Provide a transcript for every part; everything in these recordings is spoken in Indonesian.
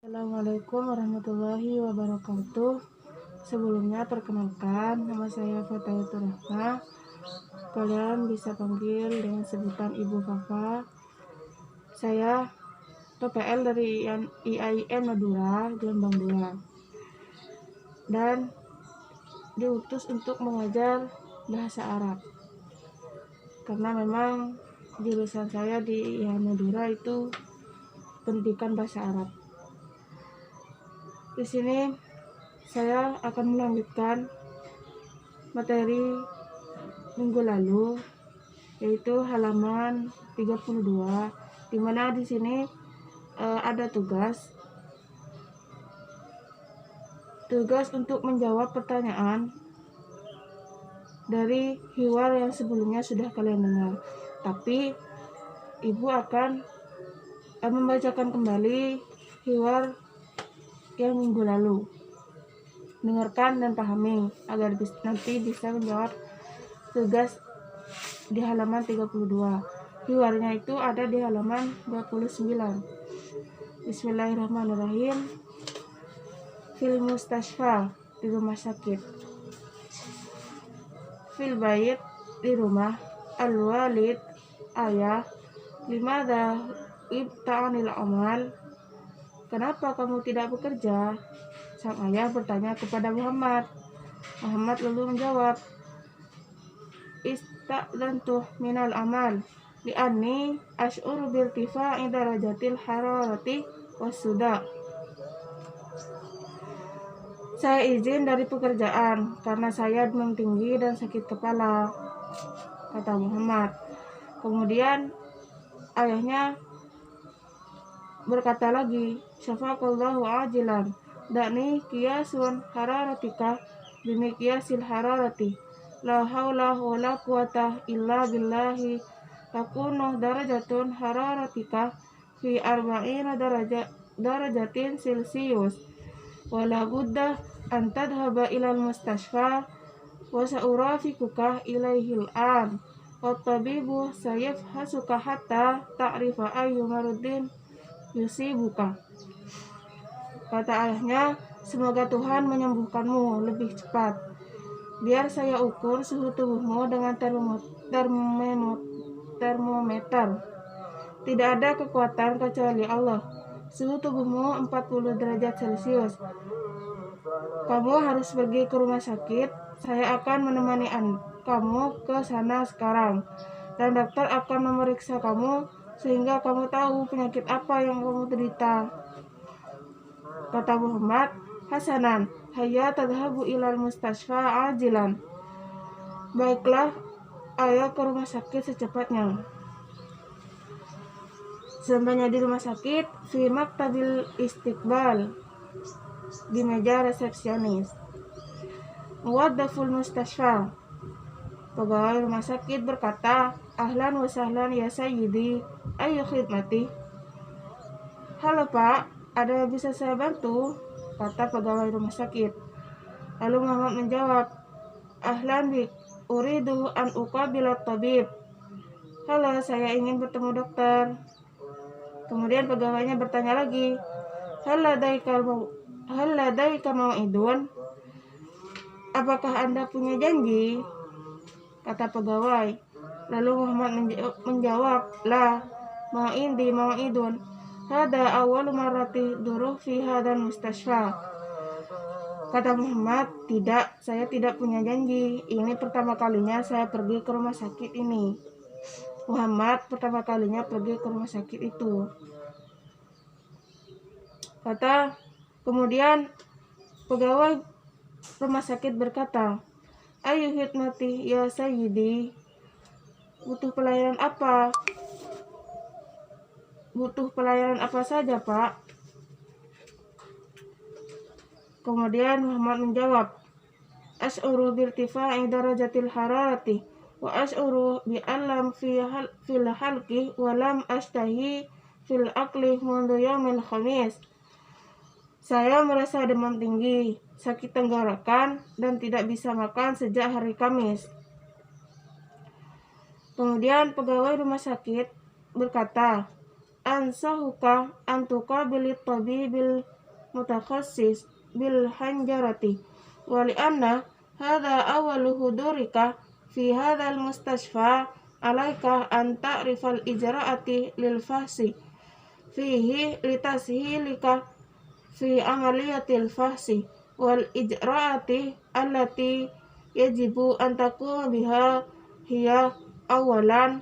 Assalamualaikum warahmatullahi wabarakatuh. Sebelumnya perkenalkan, nama saya Fathayatul Rahma. Kalian bisa panggil dengan sebutan Ibu Papa. Saya PPL dari IAIN Madura, Gelombang 2. Dan diutus untuk mengajar bahasa Arab. Karena memang jurusan saya di IAIN Madura itu pendidikan bahasa Arab. Di sini saya akan melanjutkan materi minggu lalu, yaitu halaman 32, di mana di sini ada tugas untuk menjawab pertanyaan dari hiwar yang sebelumnya sudah kalian dengar. Tapi Ibu akan membacakan kembali hiwar yang minggu lalu. Dengarkan dan pahami agar nanti bisa menjawab tugas di halaman 32. Hiwarnya itu ada di halaman 29. Bismillahirrahmanirrahim. Fil mustashfa, di rumah sakit. Fil bait, di rumah. Al walid, ayah. Limadha ibta'anil amal, kenapa kamu tidak bekerja? Sang ayah bertanya kepada Muhammad. Muhammad lalu menjawab, Ista'dantu minal amal li'anni ash'uru birtifa'i darajatil hararati wassuda. Saya izin dari pekerjaan karena saya demam tinggi dan sakit kepala, kata Muhammad. Kemudian ayahnya berkata lagi, Syafaqallahu ajilan, da'ni kiyasun hararatika bimikiyasil hararati, la hawla wa la quwata illa billahi, takunu darajatun hararatika fi arba'ina darajatin celcius, wa la budda an tadhaba ilal mustashfa, wa sa'urafikuka ilaihil an, wa tabibu sayafhasuka hatta ta'rifa ayyu marudin yusibuka. Kata ayahnya, semoga Tuhan menyembuhkanmu lebih cepat. Biar saya ukur suhu tubuhmu dengan termometer. Tidak ada kekuatan kecuali Allah. Suhu tubuhmu 40 derajat Celcius. Kamu harus pergi ke rumah sakit. Saya akan menemani kamu ke sana sekarang. Dan dokter akan memeriksa kamu sehingga kamu tahu penyakit apa yang kamu derita. Kata Muhammad, Hasanan, hayya tadhabu ilal mustashfa ajilan. Baiklah, ayo ke rumah sakit secepatnya. Sampainya di rumah sakit, fi maktabil istiqbal, di meja resepsionis. Muwaddaful mustashfa, pegawai rumah sakit berkata, Ahlan wa sahlan ya sayyidi, ayo khidmati. Halo Pak, ada yang bisa saya bantu? Kata pegawai rumah sakit. Lalu Muhammad menjawab, Ahlan bik, uridu an uqabila tabib. Halo, saya ingin bertemu dokter. Kemudian pegawainya bertanya lagi, Hal ladaika mau'idun? Apakah Anda punya janji? Kata pegawai. Lalu Muhammad menjawab, La, mau'indi mau'idun. Hada awal marati duruh fi hadal mustashfa. Kata Muhammad, tidak, saya tidak punya janji. Ini pertama kalinya saya pergi ke rumah sakit ini. Muhammad pertama kalinya pergi ke rumah sakit itu. Kemudian pegawai rumah sakit berkata, Ayu khidmati ya sayyidi. Butuh pelayanan apa? Butuh pelayanan apa saja, Pak? Kemudian Muhammad menjawab, Ash'uru birtifa'i darajatil hararati wa ash'uru bi'allam fil halqi wa lam ashtahi fil akli mundu yaumil khamis. Saya merasa demam tinggi, sakit tenggorokan, dan tidak bisa makan sejak hari Kamis. Kemudian pegawai rumah sakit berkata, ansahuka an tuqabili tabibil mutakhassis bil hanjarati wa li anna hadha awwalu hudurika fi hadzal mustashfa alaika an ta'rifal ijra'ati lil fahsi fihi litashilika fi amaliyatil fahsi wal ijra'ati allati yajibu an takuma biha hiya awalan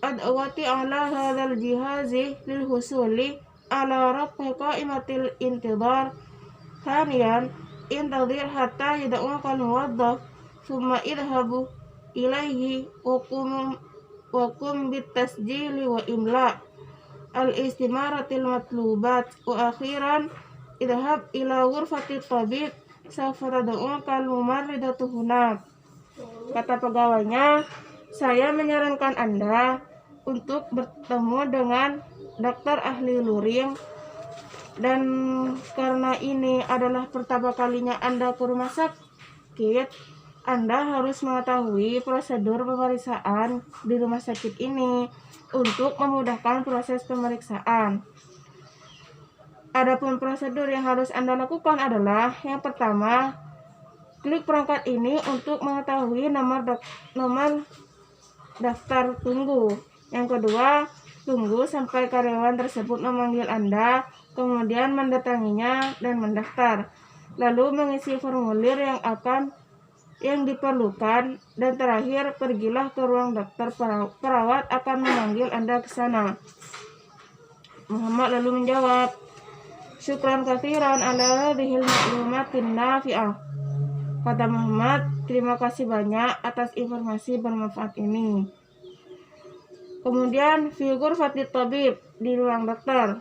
adawati ala hadzal jihazi lil husuli ala raf'i qaimatil intidhar thaniyan intadhir hatta yad'uka al-muwaddaf thumma idhabu ilaihi wa kum bitasjili wa imla al-istimaratil matlubat wa akhiran idhab ila ghurfati tabib sawfa tad'uka al-mumarridatu hunak. Kata pegawainya, saya menyarankan Anda untuk bertemu dengan dokter ahli luring, dan karena ini adalah pertama kalinya Anda ke rumah sakit, Anda harus mengetahui prosedur pemeriksaan di rumah sakit ini untuk memudahkan proses pemeriksaan. Adapun prosedur yang harus Anda lakukan adalah yang pertama, klik perangkat ini untuk mengetahui nomor daftar tunggu. Yang kedua, tunggu sampai karyawan tersebut memanggil Anda, kemudian mendatanginya dan mendaftar. Lalu mengisi formulir yang diperlukan, dan terakhir pergilah ke ruang dokter. Perawat akan memanggil Anda ke sana. Muhammad lalu menjawab, syukran katsiran ala hadhil ma'lumatin nafi'ah. Kata Muhammad, terima kasih banyak atas informasi bermanfaat ini. Kemudian fi ghurfati tabib, di ruang dokter.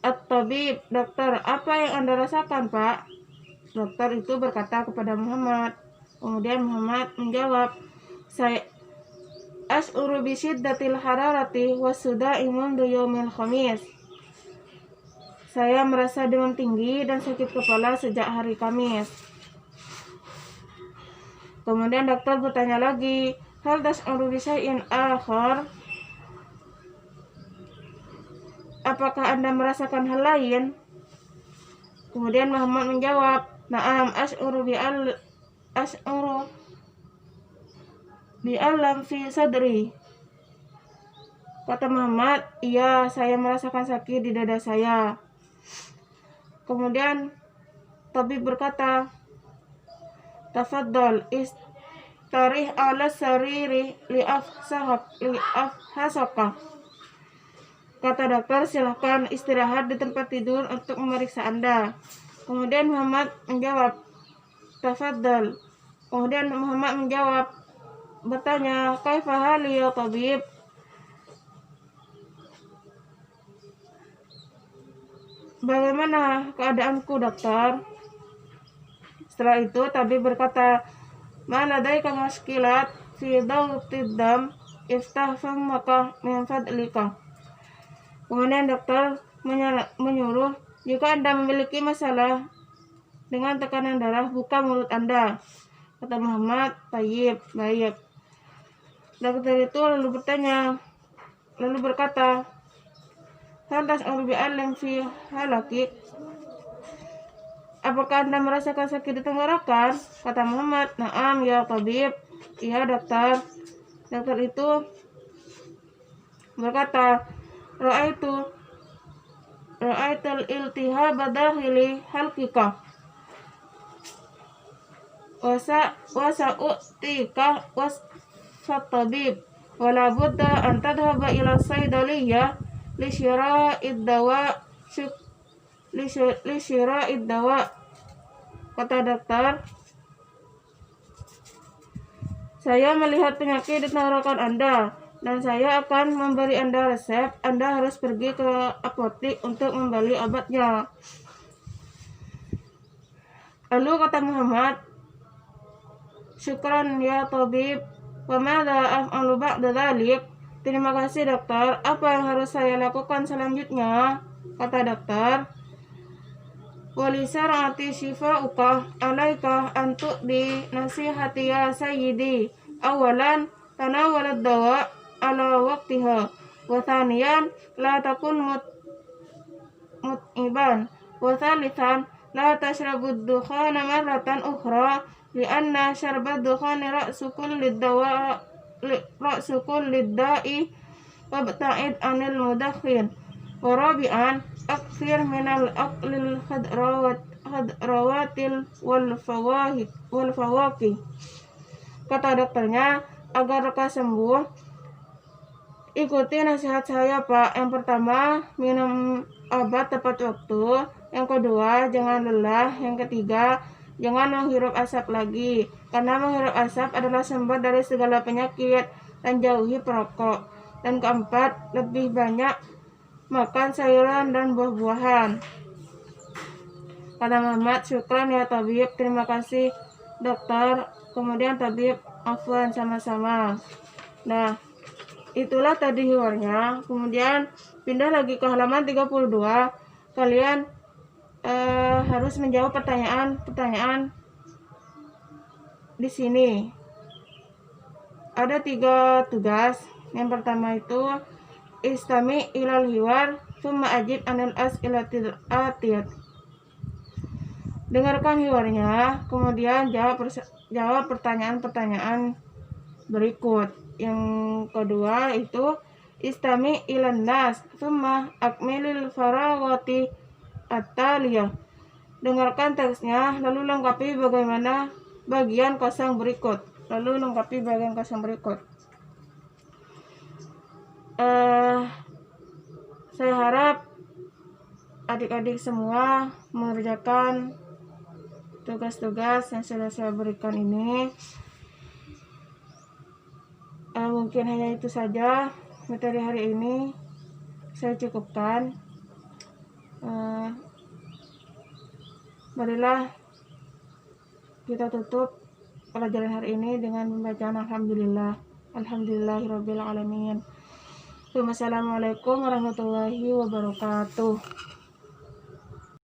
At-tabib, dokter, apa yang Anda rasakan, Pak? Dokter itu berkata kepada Muhammad. Kemudian Muhammad menjawab, saya ash'uru bi syiddatil hararati wasuda'i mundu yaumil khamis. Saya merasa demam tinggi dan sakit kepala sejak hari Kamis. Kemudian dokter bertanya lagi, hal tas'uru bi syai'in akhar? Apakah Anda merasakan hal lain? Kemudian Muhammad menjawab, na'am ash'uru bi alam fi sadri. Kata Muhammad, iya, saya merasakan sakit di dada saya. Kemudian tabib berkata, tafaddal istarih ala sariri li'afhasaka. Kata dokter, silahkan istirahat di tempat tidur untuk memeriksa Anda. Kemudian Muhammad menjawab, tafaddal. Kemudian Muhammad menjawab, bertanya, kaifa hali ya tabib? Bagaimana keadaanku, dokter? Setelah itu tabib berkata, ma ladaika muskilat fi dawtid dam iftah fammaka min fadlika. Kemudian dokter menyuruh, jika Anda memiliki masalah dengan tekanan darah, buka mulut Anda. Kata Muhammad, tayyib, baik. Dokter itu lalu berkata, lantas urbi'alam fi halakik. Apakah Anda merasakan sakit di tenggorokan? Kata Muhammad, na'am ya tabib. Iya dokter. Dokter itu berkata, ra'aitul iltihaba dakhili halkika wasa'u'tika wasfatabib wala budda an tadhhaba ila saydaliyah li syira'id dawa. Kata dokter, saya melihat penyakit di tenggorokan Anda dan saya akan memberi Anda resep. Anda harus pergi ke apotik untuk membeli obatnya. Lalu kata Muhammad, syukran ya tabib, wa madza af'alu ba'da dzalik? Terima kasih dokter, apa yang harus saya lakukan selanjutnya? Kata dokter, walisarati shifauka alaika antuk di nasihati ya sayyidi. Awalan tanawalad dawa ala waqtiha. Wa thaniyan la takun mut'iban. Wa thalithan la tashrabud dukhana marratan ukhra li'anna syarbad dukhani ra'su kulli da'i wabta'id anil mudakhin. Wa rabi'an akthir minal aqlil khadrawatil wal fawakih. Kata dokternya, agar lekas sembuh, ikuti nasihat saya, Pak. Yang pertama, minum obat tepat waktu. Yang kedua, jangan lelah. Yang ketiga, jangan menghirup asap lagi, karena menghirup asap adalah sumber dari segala penyakit, dan jauhi perokok. Dan keempat, lebih banyak makan sayuran dan buah-buahan. Kata Muhammad, syukran ya tabib, terima kasih dokter. Kemudian tabib, afwan, sama-sama. Nah, itulah tadi hiwarnya. Kemudian pindah lagi ke halaman 32. Kalian harus menjawab pertanyaan di sini. Ada 3 tugas. Yang pertama itu istami ilal hiwar thumma ajib anil as'ilatil atiyat. Dengarkan hiwarnya, kemudian jawab pertanyaan-pertanyaan berikut. Yang kedua itu istami ilan nas thumma akmilil faragati at-taliyah. Dengarkan teksnya, lalu lengkapi bagaimana bagian kosong berikut. Saya harap adik-adik semua mengerjakan tugas-tugas yang sudah saya berikan ini. Mungkin hanya itu saja materi hari ini, saya cukupkan. Marilah kita tutup pelajaran hari ini dengan pembacaan Alhamdulillahirabbil alamin. Wassalamualaikum warahmatullahi wabarakatuh.